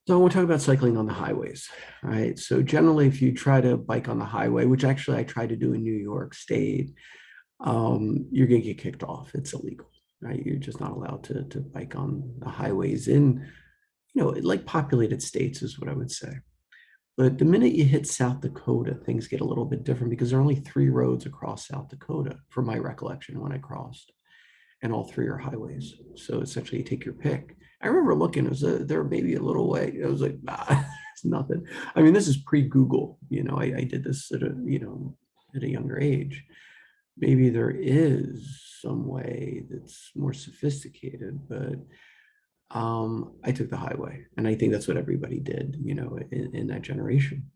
So I want to talk about cycling on the highways, right? So generally, if you try to bike on the highway, which actually I tried to do in New York State, you're going to get kicked off. It's illegal, right? You're just not allowed to bike on the highways in, like populated states is what I would say. But the minute you hit South Dakota, things get a little bit different because there are only three roads across South Dakota, from my recollection when I crossed, and all three are highways. So essentially, you take your pick. I remember looking; it was there maybe a little way. I was like, nah, it's nothing. I mean, this is pre-Google. I did this at a younger age. Maybe there is some way that's more sophisticated, but I took the highway, and I think that's what everybody did. In that generation.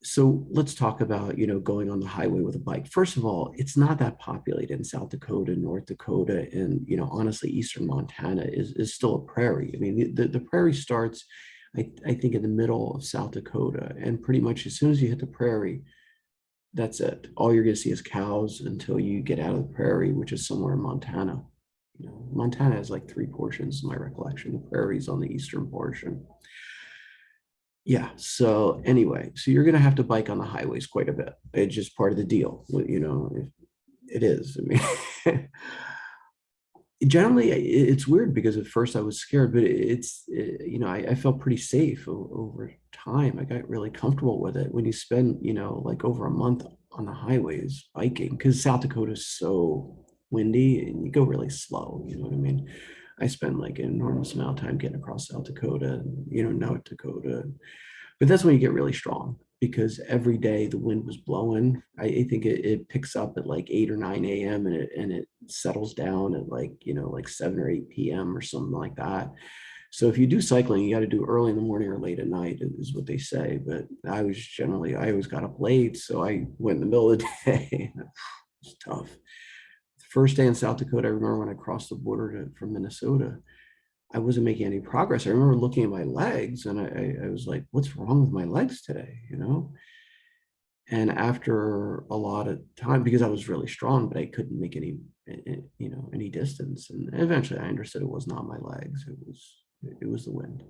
So let's talk about going on the highway with a bike. First of all, it's not that populated in South Dakota, North Dakota, and honestly, eastern Montana is still a prairie. I mean, the prairie starts, I think, in the middle of South Dakota, and pretty much as soon as you hit the prairie, that's it. All you're going to see is cows until you get out of the prairie, which is somewhere in Montana. Montana has like three portions, my recollection. The prairie's on the eastern portion. Yeah. So anyway, so you're going to have to bike on the highways quite a bit. It's just part of the deal. It is. I mean, generally, it's weird because at first I was scared, but I felt pretty safe over time. I got really comfortable with it when you spend, like over a month on the highways biking because South Dakota is so windy and you go really slow. You know what I mean? I spent like an enormous amount of time getting across South Dakota and, North Dakota. But that's when you get really strong because every day the wind was blowing. I think it picks up at like 8 or 9 a.m. and it settles down at like 7 or 8 p.m. or something like that. So if you do cycling, you got to do early in the morning or late at night is what they say. But I always got up late. So I went in the middle of the day. It's tough. The first day in South Dakota, I remember when I crossed the border from Minnesota, I wasn't making any progress. I remember looking at my legs and I was like, what's wrong with my legs today? And after a lot of time, because I was really strong, but I couldn't make any distance. And eventually I understood it was not my legs. It was the wind.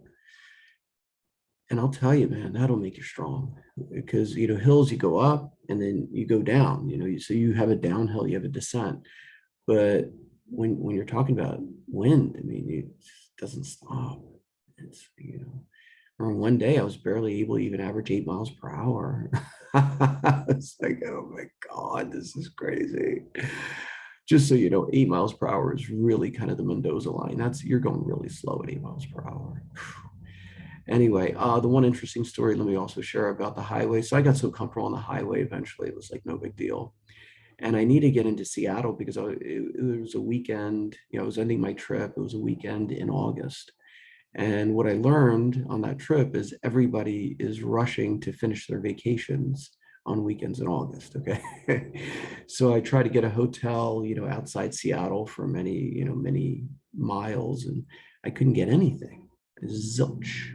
And I'll tell you, man, that'll make you strong because, hills, you go up and then you go down, so you have a downhill, you have a descent. But when you're talking about wind, I mean, it doesn't stop. Or one day I was barely able to even average 8 miles per hour. It's like, oh my God, this is crazy. Just so you know, 8 miles per hour is really kind of the Mendoza line. You're going really slow at 8 miles per hour. Anyway, the one interesting story, let me also share about the highway. So I got so comfortable on the highway eventually, it was like no big deal. And I need to get into Seattle because it was a weekend, I was ending my trip. It was a weekend in August. And what I learned on that trip is everybody is rushing to finish their vacations on weekends in August. Okay. So I tried to get a hotel, outside Seattle for many miles, and I couldn't get anything. Zilch.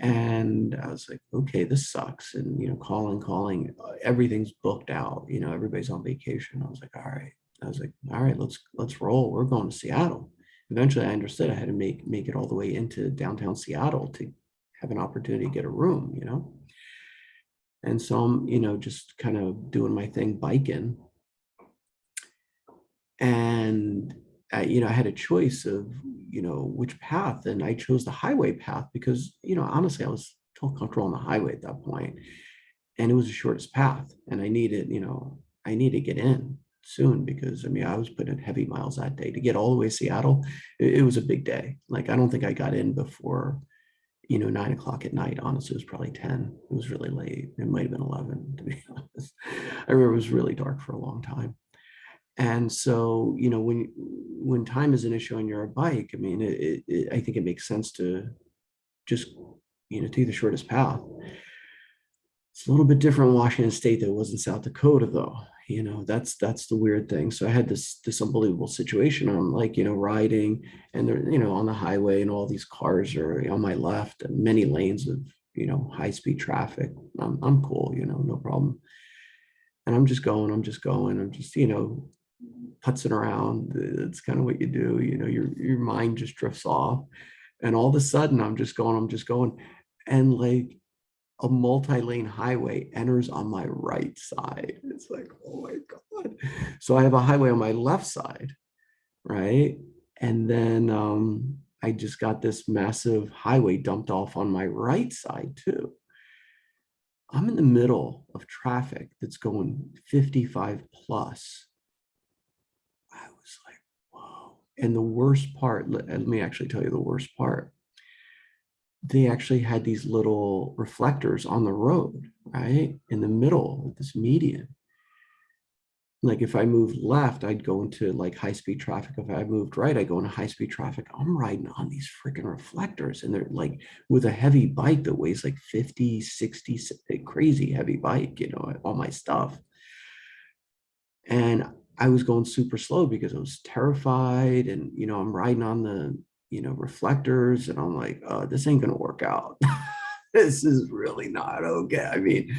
And I was like, okay, this sucks. And, calling, everything's booked out, everybody's on vacation. I was like, all right. Let's roll. We're going to Seattle. Eventually I understood I had to make it all the way into downtown Seattle to have an opportunity to get a room. And so I'm, just kind of doing my thing, biking. And I had a choice of, which path, and I chose the highway path because, honestly, I was totally comfortable on the highway at that point, and it was the shortest path, and I need to get in soon because, I mean, I was putting in heavy miles that day to get all the way to Seattle. It was a big day. Like, I don't think I got in before, 9 o'clock at night. Honestly, it was probably 10. It was really late. It might have been 11, to be honest. I remember it was really dark for a long time. And so, when time is an issue on your bike, I mean, I think it makes sense to just, take the shortest path. It's a little bit different in Washington State than it was in South Dakota, though. That's the weird thing. So I had this unbelievable situation. I'm like, riding, and they're, on the highway, and all these cars are on my left, and many lanes of, high speed traffic. I'm cool, no problem. And I'm just going, I'm just, putzing around. It's kind of what you do. Your mind just drifts off. And all of a sudden I'm just going, and like a multi-lane highway enters on my right side. It's like, oh my God. So I have a highway on my left side, right? And then I just got this massive highway dumped off on my right side too. I'm in the middle of traffic that's going 55 plus. I was like, whoa. And the worst part, let me actually tell you the worst part. They actually had these little reflectors on the road, right? In the middle of this median. Like if I moved left, I'd go into like high speed traffic. If I moved right, I go into high speed traffic. I'm riding on these freaking reflectors, and they're like with a heavy bike that weighs like 50, 60, crazy heavy bike, you know, all my stuff. And I was going super slow because I was terrified. And, you know, I'm riding on the, you know, reflectors, and I'm like, oh, this ain't going to work out. This is really not okay. I mean,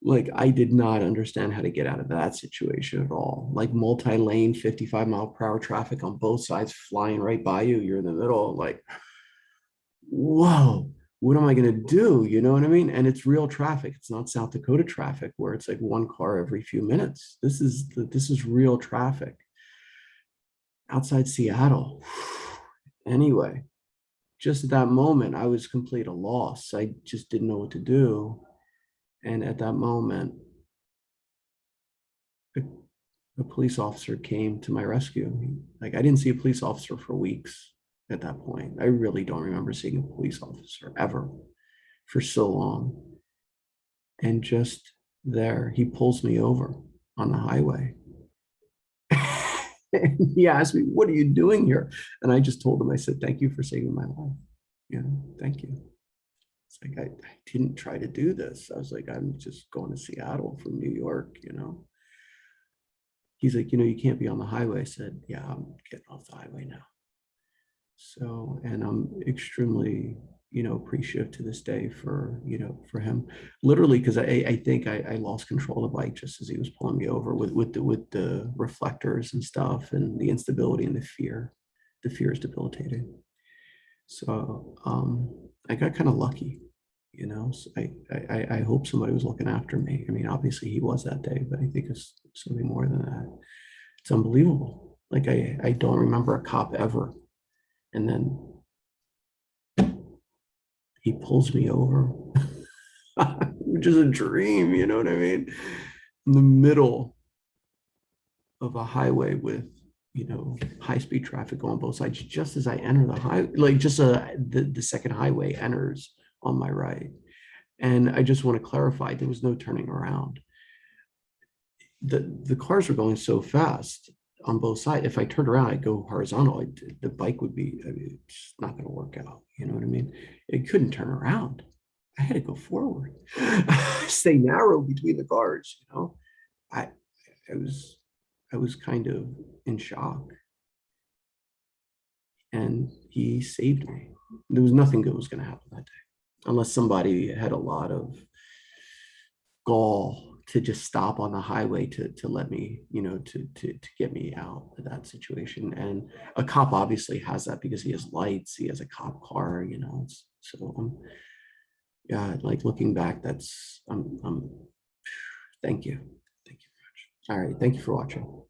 like I did not understand how to get out of that situation at all. Like multi-lane, 55-mile-per-hour traffic on both sides flying right by you. You're in the middle, like, whoa, what am I going to do? You know what I mean? And it's real traffic. It's not South Dakota traffic where it's like one car every few minutes. This is real traffic outside Seattle. Anyway, just at that moment, I was complete a loss. I just didn't know what to do. And at that moment, a police officer came to my rescue. Like I didn't see a police officer for weeks at that point. I really don't remember seeing a police officer ever for so long. And just there, he pulls me over on the highway. And he asked me, "What are you doing here?" And I just told him, I said, "Thank you for saving my life. You know, thank you." It's like, I didn't try to do this. I was like, I'm just going to Seattle from New York, you know. He's like, you know, you can't be on the highway. I said, yeah, I'm getting off the highway now. So, and I'm extremely, you know, appreciative to this day for, you know, for him, literally, because I think I lost control of the bike just as he was pulling me over with the reflectors and stuff, and the instability and the fear. The fear is debilitating. So I got kind of lucky, you know. So I hope somebody was looking after me. I mean, obviously he was that day, but I think it's something more than that. It's unbelievable. Like I don't remember a cop ever. And then he pulls me over, which is a dream, you know what I mean? In the middle of a highway with, you know, high-speed traffic on both sides, just as I enter the highway, like just the second highway enters on my right. And I just want to clarify, there was no turning around. The cars were going so fast on both sides. If I turned around, I'd go horizontal. The bike would be, I mean, it's not going to work out. You know what I mean? It couldn't turn around. I had to go forward, stay narrow between the cars. You know, I, I was, I was kind of in shock, and he saved me. There was nothing good was going to happen that day, unless somebody had a lot of gall to just stop on the highway to let me, you know, to get me out of that situation. And a cop obviously has that because he has lights, he has a cop car, you know. So yeah, like looking back, that's thank you. Thank you very much. All right, thank you for watching.